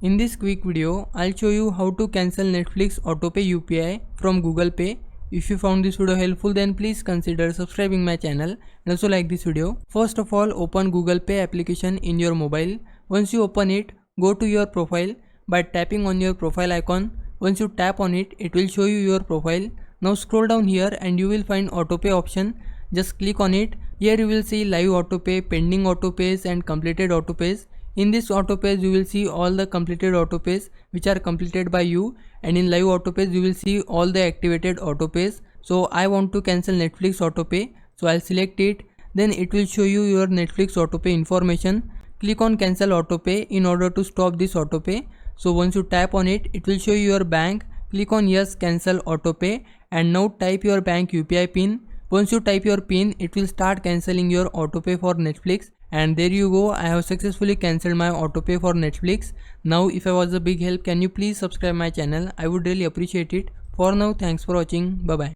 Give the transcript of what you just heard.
In this quick video, I'll show you how to cancel Netflix Autopay UPI from Google Pay. If you found this video helpful, then please consider subscribing my channel and also like this video. First of all, open Google Pay application in your mobile. Once you open it, go to your profile by tapping on your profile icon. Once you tap on it, it will show you your profile. Now scroll down here and you will find Autopay option. Just click on it. Here you will see live autopay, pending autopays and completed autopays. In this autopays you will see all the completed autopays which are completed by you, and in live autopays you will see all the activated autopays. So I want to cancel Netflix autopay, so I'll select it. Then it will show you your Netflix autopay information. Click on cancel autopay in order to stop this autopay. So once you tap on it, it will show you your bank. Click on yes, cancel autopay, and now type your bank UPI pin. Once you type your pin, it will start cancelling your autopay for Netflix. And there you go, I have successfully cancelled my autopay for Netflix. Now if I was a big help, can you please subscribe my channel? I would really appreciate it. For now, thanks for watching. Bye bye.